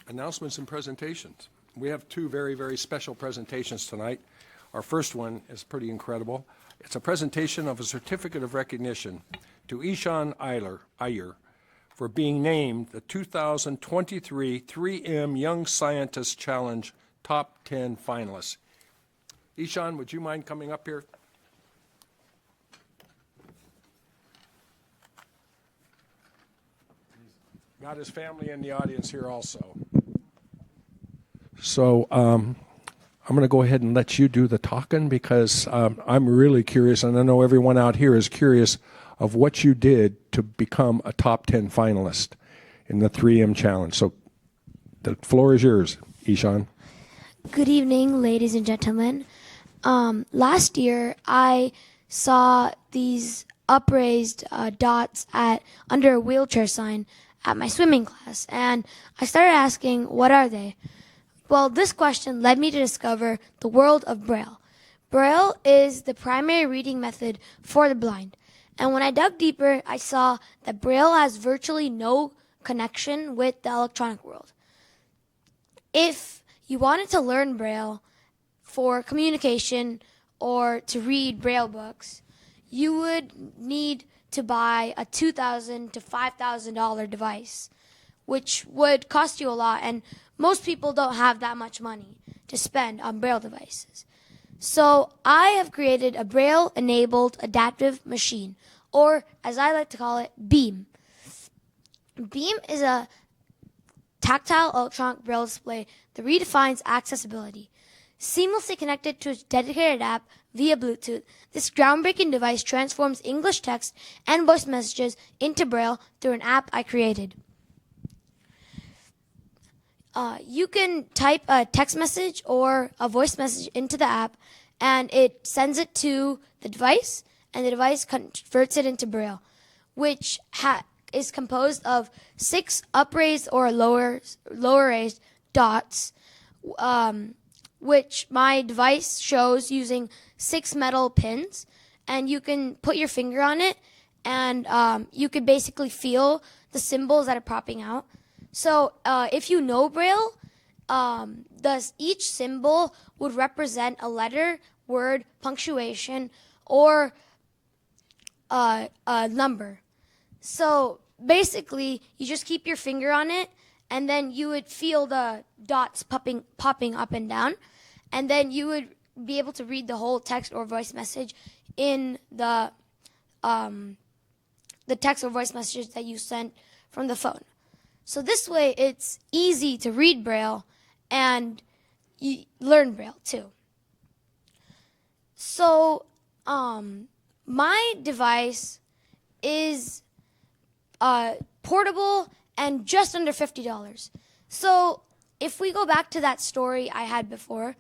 Announcements and presentations. We have two very, very special presentations tonight. Our first one is pretty incredible. It's a presentation of a certificate of recognition to Ishan Iyer for being named the 2023 3M Young Scientist Challenge Top 10 finalist. Ishan, would you mind coming up here? Got his family in the audience here also. So I'm going to go ahead and let you do the talking because I'm really curious, and I know everyone out here is curious of what you did to become a top 10 finalist in the 3M Challenge. So the floor is yours, Ishan. Good evening, ladies and gentlemen. Last year, I saw these upraised dots under a wheelchair sign at my swimming class, and I started asking, what are they? Well, this question led me to discover the world of Braille. Braille is the primary reading method for the blind. And when I dug deeper, I saw that Braille has virtually no connection with the electronic world. If you wanted to learn Braille for communication or to read Braille books, you would need to buy a $2,000 to $5,000 device, which would cost you a lot, and most people don't have that much money to spend on Braille devices. So I have created a Braille-enabled adaptive machine, or as I like to call it, BEAM. BEAM is a tactile electronic Braille display that redefines accessibility. Seamlessly connected to a dedicated app via Bluetooth, this groundbreaking device transforms English text and voice messages into Braille through an app I created. You can type a text message or a voice message into the app, and it sends it to the device, and the device converts it into Braille, which is composed of 6 upraised or lower raised dots, which my device shows using 6 metal pins, and you can put your finger on it, and you could basically feel the symbols that are popping out. So if you know Braille, each symbol would represent a letter, word, punctuation, or a number. So basically, you just keep your finger on it, and then you would feel the dots popping up and down, and then you would be able to read the whole text or voice message in the text or voice message that you sent from the phone. So this way, it's easy to read Braille and you learn Braille too. So my device is portable and just under $50. So if we go back to that story I had before,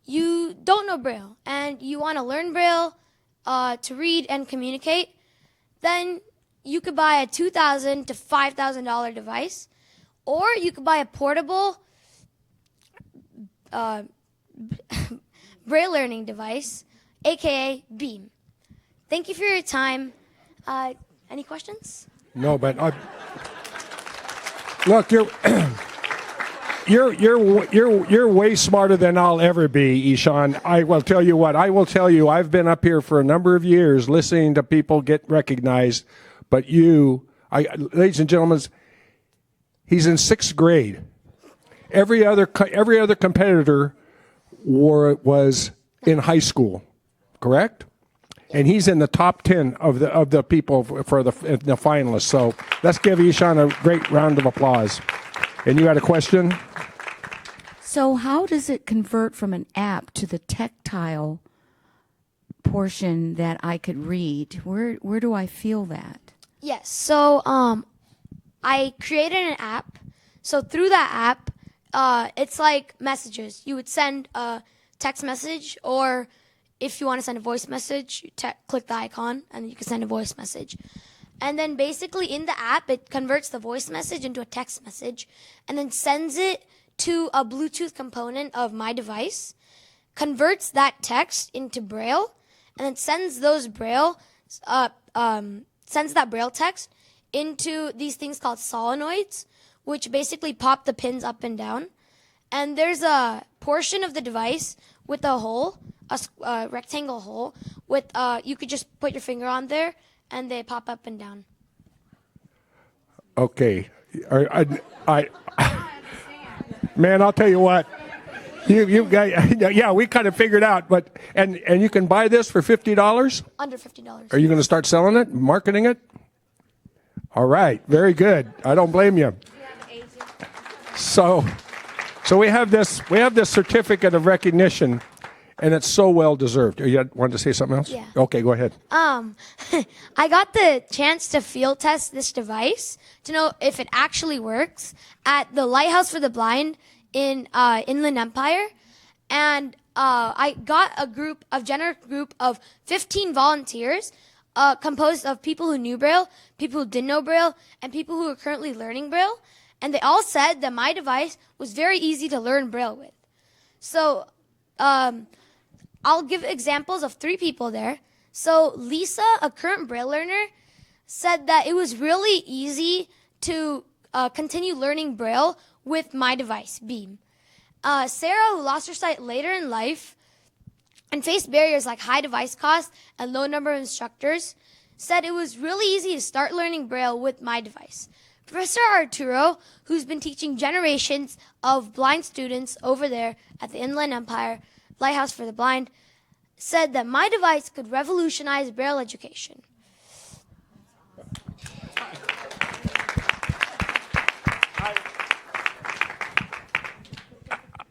you don't know Braille and you want to learn Braille to read and communicate, then you could buy a $2,000 to $5,000 device, or you could buy a portable Braille learning device, aka BEAM. Thank you for your time. Any questions? No, but look, you're way smarter than I'll ever be, Ishan. I will tell you what. I will tell you. I've been up here for a number of years listening to people get recognized. But ladies and gentlemen, he's in 6th grade. Every other competitor was in high school, correct? And he's in the top 10 of the people for the finalists. So let's give Ishan a great round of applause. And you had a question? So how does it convert from an app to the tactile portion that I could read? Where do I feel that? Yes. So I created an app. So through that app, it's like messages. You would send a text message, or if you want to send a voice message, you click the icon and you can send a voice message. And then basically in the app, it converts the voice message into a text message and then sends it to a Bluetooth component of my device, converts that text into Braille, and then sends those Braille sends that Braille text into these things called solenoids, which basically pop the pins up and down. And there's a portion of the device with a hole, a rectangle hole, with you could just put your finger on there, and they pop up and down. Okay. Man, I'll tell you what. You guys, yeah, we kind of figured out, but and you can buy this for $50. Under $50. Are you going to start selling it, marketing it? All right, very good. I don't blame you. So we have this certificate of recognition, and it's so well deserved. You wanted to say something else? Yeah. Okay, go ahead. I got the chance to field test this device to know if it actually works at the Lighthouse for the Blind in Inland Empire, and I got a generous group of 15 volunteers, composed of people who knew Braille, people who didn't know Braille, and people who are currently learning Braille, and they all said that my device was very easy to learn Braille with. So I'll give examples of 3 people there. So Lisa, a current Braille learner, said that it was really easy to continue learning Braille with my device, Beam. Sarah, who lost her sight later in life and faced barriers like high device cost and low number of instructors, said it was really easy to start learning Braille with my device. Professor Arturo, who's been teaching generations of blind students over there at the Inland Empire Lighthouse for the Blind, said that my device could revolutionize Braille education.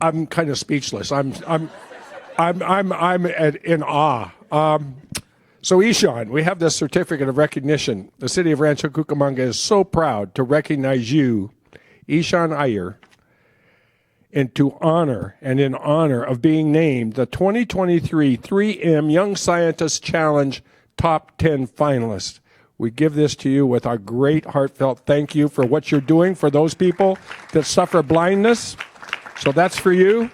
I'm kind of speechless. I'm in awe. So Ishan, we have this certificate of recognition. The city of Rancho Cucamonga is so proud to recognize you, Ishan Iyer, and in honor of being named the 2023 3M Young Scientist Challenge Top 10 finalist. We give this to you with our great heartfelt thank you for what you're doing for those people that suffer blindness. So that's for you.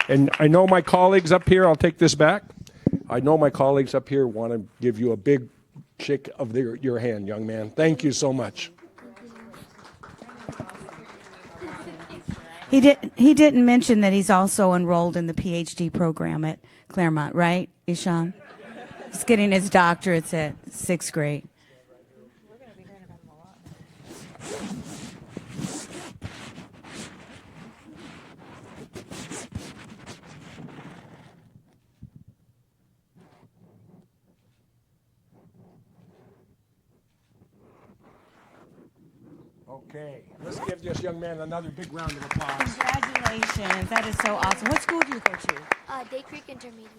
And I know my colleagues up here, I'll take this back. I know my colleagues up here want to give you a big shake of your hand, young man. Thank you so much. He didn't mention that he's also enrolled in the PhD program at Claremont, right, Ishan? He's getting his doctorates at 6th grade. Okay, let's give this young man another big round of applause. Congratulations. That is so awesome. What school do you go to? Day Creek Intermediate.